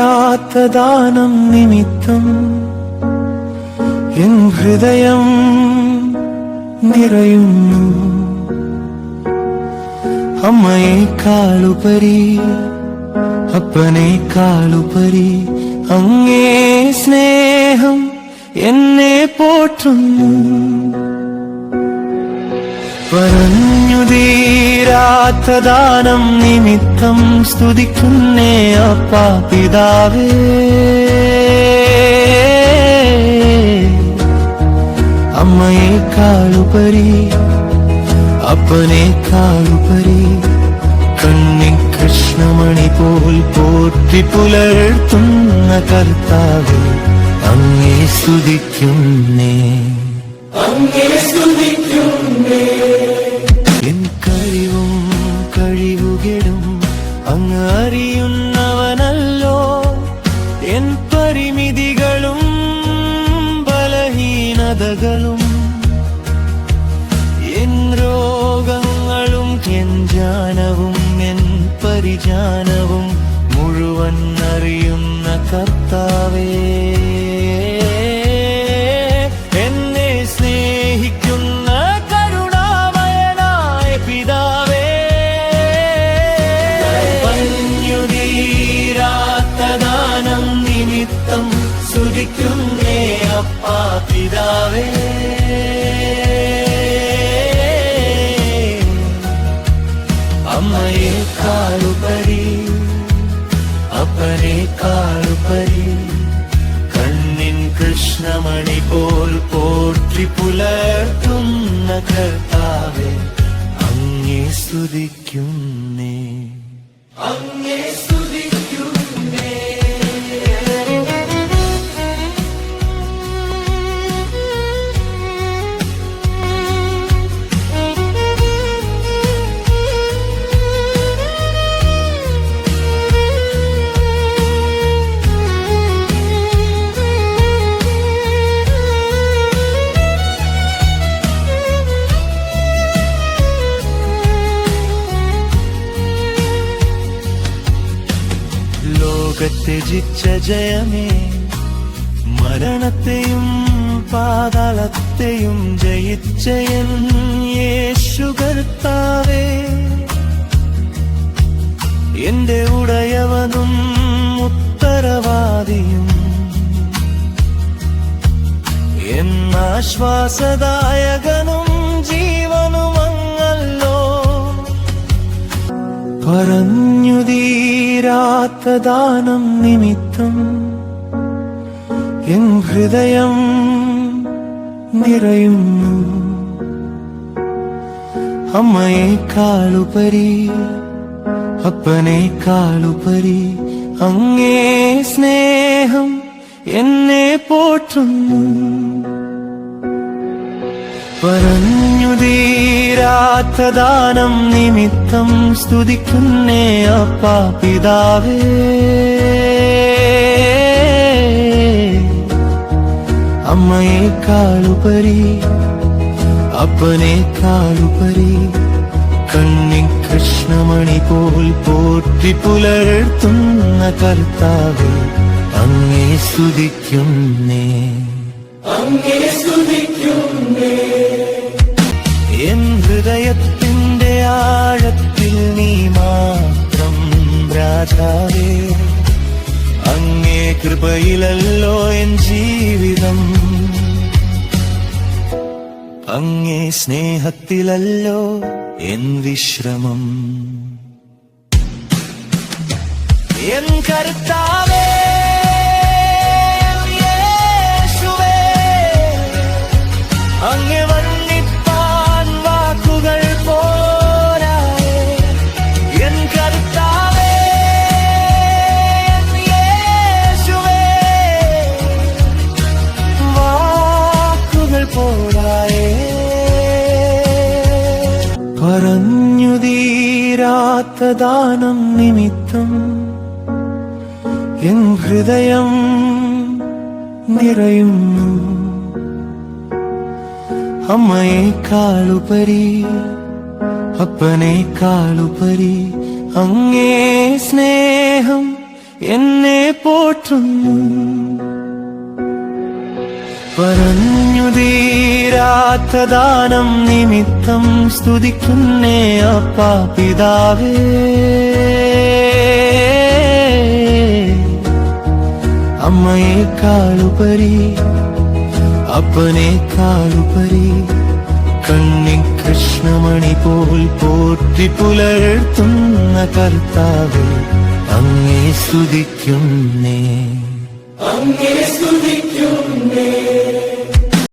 തീരാത്ത ദാനം നിമിത്തം എൻ ഹൃദയം നിറയുന്നു. അമ്മയെക്കാളുപരി അപ്പനേക്കാളുപരി അങ്ങേ സ്നേഹം എന്നെ പോറ്റുന്നു. പറഞ്ഞു തീരാത്ത ദാനം നിമിത്തം സ്തുതിക്കുന്നേ അപ്പാ പിതാവേ. അമ്മയെക്കാളുപരി അപ്പനേക്കാളുപരി കണ്ണിൻ കൃഷ്ണമണി പോൽ പോറ്റി പുലർത്തുന്ന കർത്താവേ, അങ്ങേ സ്തുതിക്കുന്നേ, അങ്ങേ സ്തുതിക്കുന്നേ. എൻ കഴിവും കഴിവുകേടും അങ്ങ് അറിയുന്നവനല്ലോ. എൻ പരിമിതികളും ബലഹീനതകളും എൻ രോഗങ്ങളും എൻ ജാനവും എൻ പരിജാനവും മുഴുവൻ അറിയുന്ന കർത്താവേ, എന്നെ സ്നേഹിക്കുന്ന കരുണാമയനായ പിതാവേ. പറഞ്ഞു തീരാത്ത ദാനം നിമിത്തം സ്തുതിക്കുന്നേ അപ്പാ പിതാവേ. അമ്മയെക്കാളുപരി അപ്പനേക്കാളുപരി കണ്ണിൻ കൃഷ്ണമണി പോൽ പോറ്റി പുലർത്തുന്ന കർത്താവേ, അങ്ങേ സ്തുതിക്കുന്നേ, അങ്ങേ സ്തുതിക്കുന്നേ. ലോകത്തെ ജിച്ച ജയമേ, മരണത്തെയും പാതാളത്തെയും ജയിച്ചയൻ യേശു കർത്താവേ, എന്റെ ഉടയവനും ഉത്തരവാദിയും എന്നാശ്വാസദായകനും ജീവനുമങ്ങല്ലോ. പറഞ്ഞു തീരാത്ത ദാനം നിമിത്തം എൻ ഹൃദയം നിറയുന്നു. അമ്മയെക്കാളുപരി അപ്പനേക്കാളുപരി അങ്ങേ സ്നേഹം എന്നെ പോറ്റുന്നു. പറഞ്ഞു തീരാത്ത ദാനം നിമിത്തം സ്തുതിക്കുന്നേ അപ്പാ പിതാവേ. അമ്മയെക്കാളുപരി അപ്പനേക്കാളുപരി കണ്ണിൻ കൃഷ്ണമണി പോൽ പോറ്റി പുലർത്തുന്ന കർത്താവേ, അങ്ങേ സ്തുതിക്കുന്നേ, അങ്ങേ സ്തുതിക്കുന്നേ. എൻ ഹൃദയത്തിന്റെ ആഴത്തിൽ നീ മാത്രം രാജാവേ, അങ്ങേ കൃപയിലല്ലോ എൻ ജീവിതം, അങ്ങേ സ്നേഹത്തിലല്ലോ എൻ വിശ്രമം. എൻ കർത്താവേ യേശുവേ, അങ്ങേ വർണ്ണിപ്പാൻ വാക്കുകൾ പോരായേ. എൻ കർത്താവേ യേശുവേ, വാക്കുകൾ പോരായേ. പറഞ്ഞു തീരാത്ത ദാനം നിമിത്തം എൻ ഹൃദയം നിറയുന്നു. അമ്മയെക്കാളുപരി അപ്പനേക്കാളുപരി അങ്ങേ സ്നേഹം എന്നെ പോറ്റുന്നു. പറഞ്ഞു തീരാത്ത ദാനം നിമിത്തം സ്തുതിക്കുന്നേ അപ്പാ പിതാവേ. അമ്മയെക്കാളുപരി അപ്പനേക്കാളുപരി കണ്ണി കൃഷ്ണമണി പോൽ പോറ്റി പുലർത്തുന്ന കർത്താവേ, അങ്ങേ സ്തുതിക്കുന്നേ, അങ്ങേ സ്തുതിക്കുന്നേ.